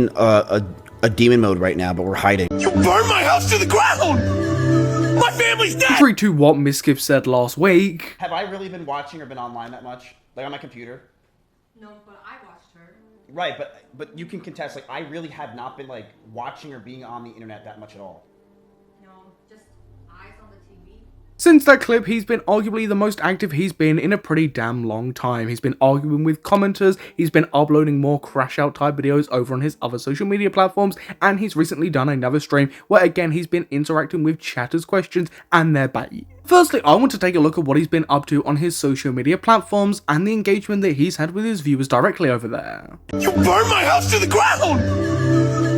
in a demon mode right now, but we're hiding. You burned my house to the ground! My family's dead! Contrary to what Mizkif said last week. Have I really been watching or been online that much? Like on my computer? No, but I watched her. Right, but you can contest, like, I really have not been, like, watching or being on the internet that much at all. No, just eyes on the TV. Since that clip, he's been arguably the most active he's been in a pretty damn long time. He's been arguing with commenters, he's been uploading more crash out type videos over on his other social media platforms, and he's recently done another stream where again he's been interacting with chatters' questions and their bait. Firstly, I want to take a look at what he's been up to on his social media platforms and the engagement that he's had with his viewers directly over there. You burned my house to the ground!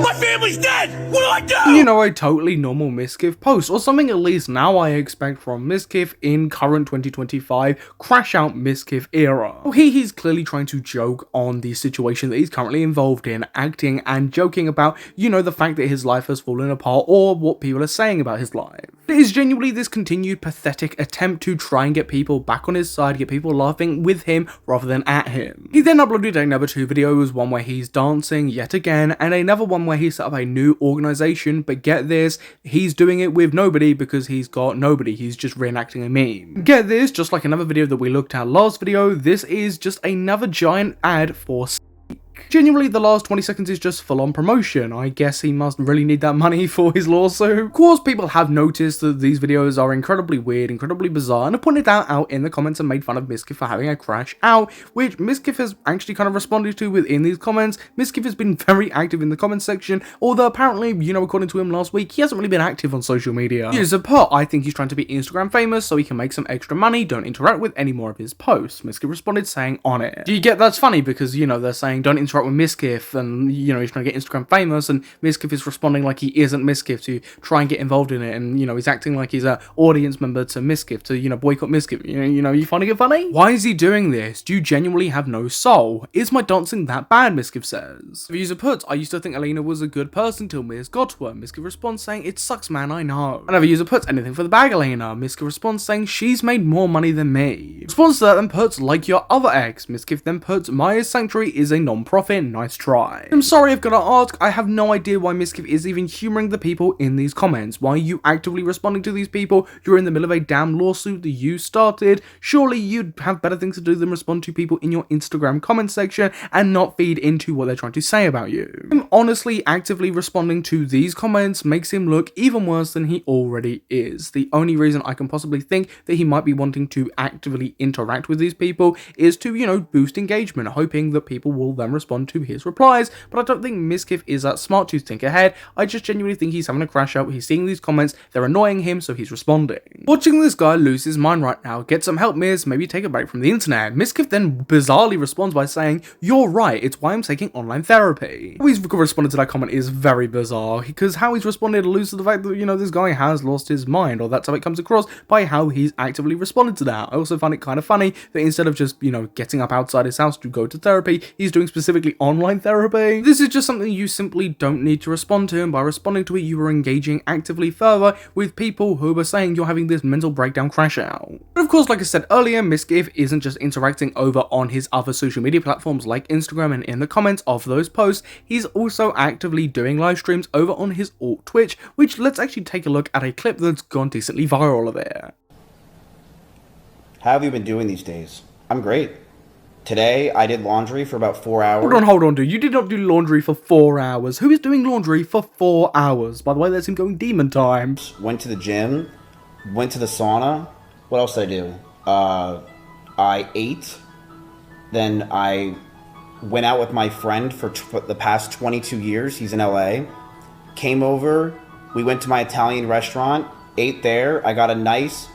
My family's dead! What do I do? You know, a totally normal Mizkif post, or something at least now I expect from Mizkif in current 2025 crash out Mizkif era. Well, he's clearly trying to joke on the situation that he's currently involved in, acting and joking about, you know, the fact that his life has fallen apart or what people are saying about his life. It is genuinely this continued pathetic attempt to try and get people back on his side, get people laughing with him rather than at him. He then uploaded another 2 videos, one where he's dancing yet again, and another one where he set up a new organization, but get this, he's doing it with nobody because he's got nobody, he's just reenacting a meme. Get this, just like another video that we looked at last video, this is just another giant ad for Genuinely, the last 20 seconds is just full-on promotion. I guess he must really need that money for his lawsuit. Of course, people have noticed that these videos are incredibly weird, incredibly bizarre, and have pointed that out in the comments and made fun of Mizkif for having a crash out, which Mizkif has actually kind of responded to within these comments. Mizkif has been very active in the comments section, although apparently, you know, according to him last week, he hasn't really been active on social media. Here's a part, I think he's trying to be Instagram famous so he can make some extra money, don't interact with any more of his posts. Mizkif responded saying on it. Do you get that's funny because, you know, they're saying don't interact with Mizkif, and you know he's trying to get Instagram famous, and Mizkif is responding like he isn't Mizkif to try and get involved in it, and you know he's acting like he's a audience member to Mizkif to, you know, boycott Mizkif. You know, you finding it funny? Why is he doing this? Do you genuinely have no soul? Is my dancing that bad? Mizkif says. The user puts, I used to think Elena was a good person till Miz got to her. Mizkif responds saying, it sucks man, I know. Another user puts, anything for the bag Elena. Mizkif responds saying, she's made more money than me. Response to that then puts, like your other ex. Mizkif then puts, Maya's Sanctuary is a non-profit, nice try. I'm sorry I've got to ask, I have no idea why Mizkif is even humouring the people in these comments. Why are you actively responding to these people? You're in the middle of a damn lawsuit that you started. Surely you'd have better things to do than respond to people in your Instagram comment section and not feed into what they're trying to say about you. Him honestly actively responding to these comments makes him look even worse than he already is. The only reason I can possibly think that he might be wanting to actively interact with these people is to, you know, boost engagement, hoping that people will then respond to his replies, but I don't think Mizkif is that smart to think ahead. I just genuinely think he's having a crash out. He's seeing these comments, they're annoying him, so he's responding. Watching this guy lose his mind right now, get some help Miz, maybe take a break from the internet. Mizkif then bizarrely responds by saying, you're right, it's why I'm taking online therapy. How he's responded to that comment is very bizarre, because how he's responded alludes to the fact that, you know, this guy has lost his mind, or that's how it comes across by how he's actively responded to that. I also find it kind of funny that instead of just, you know, getting up outside his house to go to therapy, he's doing specifically online therapy. This is just something you simply don't need to respond to, and by responding to it, you are engaging actively further with people who are saying you're having this mental breakdown crash out. But of course, like I said earlier, Mizkif isn't just interacting over on his other social media platforms like Instagram and in the comments of those posts, he's also actively doing live streams over on his alt Twitch, which let's actually take a look at a clip that's gone decently viral of it. How have you been doing these days? I'm great. Today, I did laundry for about 4 hours. Hold on, dude. You did not do laundry for 4 hours. Who is doing laundry for 4 hours? By the way, that's him going demon time. Went to the gym, went to the sauna. What else did I do? I ate. Then I went out with my friend for the past 22 years. He's in LA. Came over. We went to my Italian restaurant. Ate there. I got a nice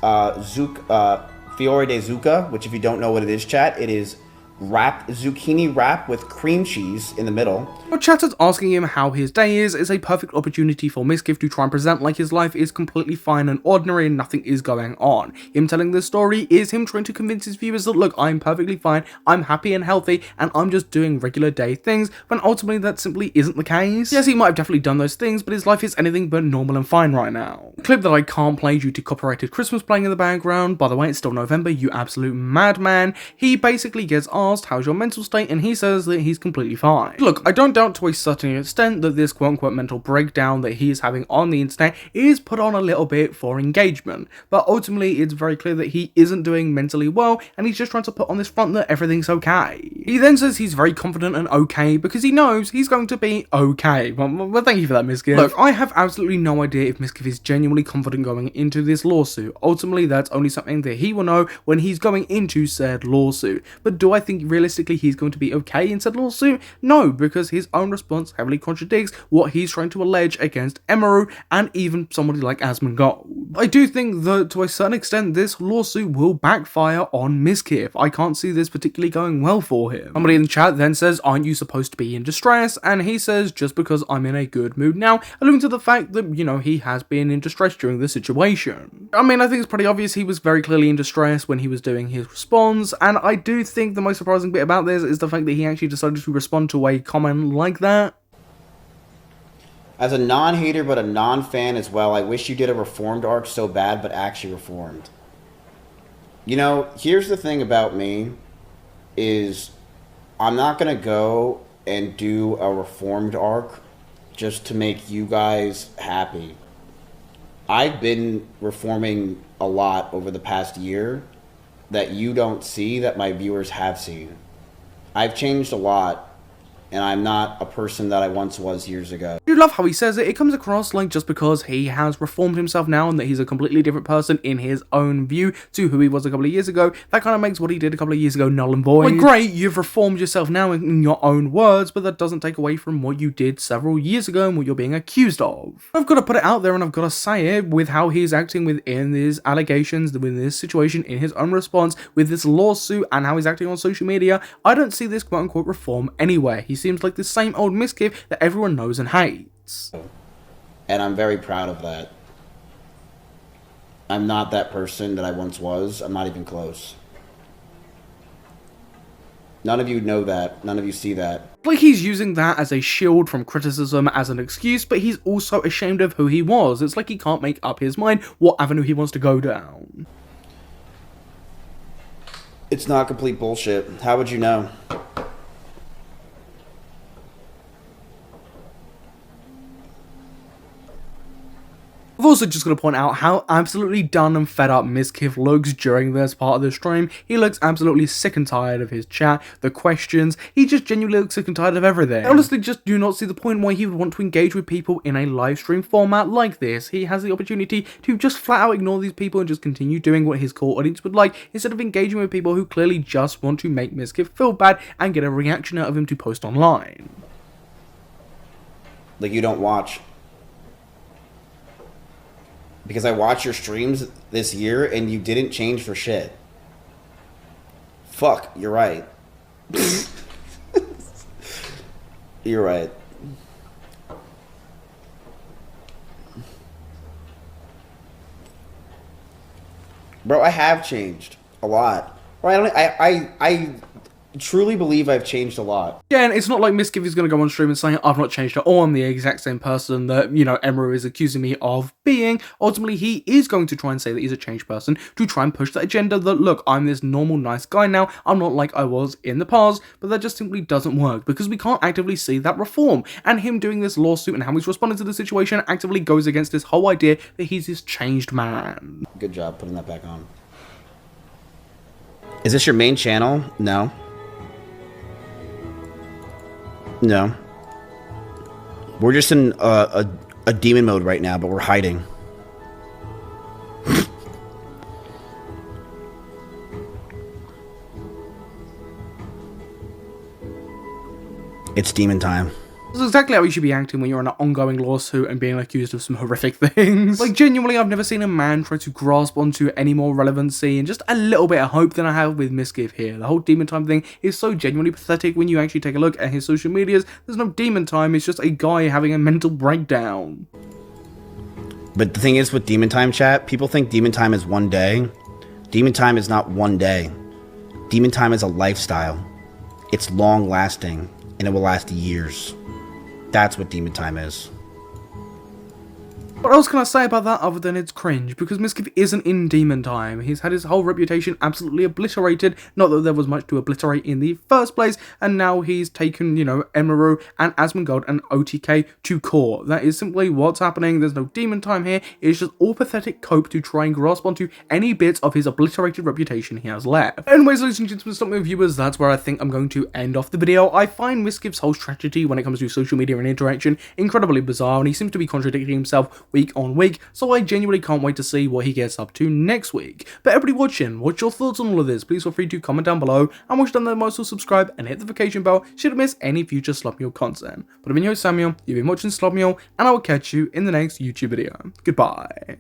Fiore di Zucca, which if you don't know what it is, chat, it is zucchini wrap with cream cheese in the middle. What chatter's asking him how his day is a perfect opportunity for Mizkif to try and present like his life is completely fine and ordinary and nothing is going on. Him telling this story is him trying to convince his viewers that look, I'm perfectly fine, I'm happy and healthy, and I'm just doing regular day things, when ultimately that simply isn't the case. Yes, he might have definitely done those things, but his life is anything but normal and fine right now. A clip that I can't play due to copyrighted Christmas playing in the background, by the way, it's still November, you absolute madman. He basically gets asked asked, how's your mental state, and he says that he's completely fine. Look, I don't doubt to a certain extent that this quote-unquote mental breakdown that he is having on the internet is put on a little bit for engagement, but ultimately it's very clear that he isn't doing mentally well, and he's just trying to put on this front that everything's okay. He then says he's very confident and okay because he knows he's going to be okay. Well, thank you for that, Mizkif. Look, I have absolutely no idea if Mizkif is genuinely confident going into this lawsuit. Ultimately, that's only something that he will know when he's going into said lawsuit. But do I think realistically he's going to be okay in said lawsuit? No, because his own response heavily contradicts what he's trying to allege against Emiru and even somebody like asmongold. I do think that to a certain extent this lawsuit will backfire on Mizkif. I can't see this particularly going well for him. Somebody in the chat then says, aren't you supposed to be in distress? And he says, just because I'm in a good mood now, alluding to the fact that, you know, he has been in distress during this situation. I mean, I think it's pretty obvious he was very clearly in distress when he was doing his response, and I do think the most surprising bit about this is the fact that he actually decided to respond to a comment like that. As a non-hater but a non-fan as well, I wish you did a reformed arc so bad but actually reformed. You know, here's the thing about me, is I'm not going to go and do a reformed arc just to make you guys happy. I've been reforming a lot over the past year that you don't see that my viewers have seen. I've changed a lot, and I'm not a person that I once was years ago. I do love how he says it. It comes across like just because he has reformed himself now and that he's a completely different person in his own view to who he was a couple of years ago, that kind of makes what he did a couple of years ago null and void. Like, great, you've reformed yourself now in your own words, but that doesn't take away from what you did several years ago and what you're being accused of. I've got to put it out there and I've got to say it, with how he's acting within these allegations, within this situation, in his own response, with this lawsuit, and how he's acting on social media, I don't see this quote-unquote reform anywhere. He seems like the same old Mizkif that everyone knows and hates. And I'm very proud of that. I'm not that person that I once was. I'm not even close. None of you know that. None of you see that. Like, he's using that as a shield from criticism, as an excuse, but he's also ashamed of who he was. It's like he can't make up his mind what avenue he wants to go down. It's not complete bullshit. How would you know? I've also just got to point out how absolutely done and fed up Mizkif looks during this part of the stream. He looks absolutely sick and tired of his chat, the questions, he just genuinely looks sick and tired of everything. I honestly just do not see the point why he would want to engage with people in a live stream format like this. He has the opportunity to just flat out ignore these people and just continue doing what his core audience would like, instead of engaging with people who clearly just want to make Mizkif feel bad and get a reaction out of him to post online. Like, you don't watch. Because I watched your streams this year and you didn't change for shit. Fuck, you're right. You're right. Bro, I have changed a lot. Right? I truly believe I've changed a lot. Again, it's not like Mizkif is going to go on stream and say, I've not changed at all, I'm the exact same person that, you know, Emiru is accusing me of being. Ultimately, he is going to try and say that he's a changed person to try and push that agenda that, look, I'm this normal, nice guy now, I'm not like I was in the past, but that just simply doesn't work because we can't actively see that reform. And him doing this lawsuit and how he's responding to the situation actively goes against this whole idea that he's this changed man. Good job putting that back on. Is this your main channel? No. No. We're just in a demon mode right now, but we're hiding. It's demon time. This is exactly how you should be acting when you're in an ongoing lawsuit and being accused of some horrific things. Like, genuinely, I've never seen a man try to grasp onto any more relevancy and just a little bit of hope than I have with Mizkif here. The whole demon time thing is so genuinely pathetic when you actually take a look at his social medias. There's no demon time, it's just a guy having a mental breakdown. But the thing is with demon time, chat, people think demon time is one day. Demon time is not one day. Demon time is a lifestyle. It's long lasting, and it will last years. That's what demon time is. What else can I say about that other than it's cringe? Because Mizkif isn't in Demon Time. He's had his whole reputation absolutely obliterated, not that there was much to obliterate in the first place, and now he's taken, Emiru and asmongold and OTK to court. That is simply what's happening. There's no Demon Time here. It's just all pathetic cope to try and grasp onto any bits of his obliterated reputation he has left. Anyways, ladies and gentlemen, stop me viewers, that's where I think I'm going to end off the video. I find Mizkif's whole strategy when it comes to social media and interaction incredibly bizarre, and he seems to be contradicting himself week on week, so I genuinely can't wait to see what he gets up to next week. But everybody watching, what's your thoughts on all of this? Please feel free to comment down below, and once you've done that, also subscribe and hit the notification bell so you don't miss any future Slop Mule content. But I've been your host Samuel, you've been watching Slop Mule, and I will catch you in the next YouTube video. Goodbye.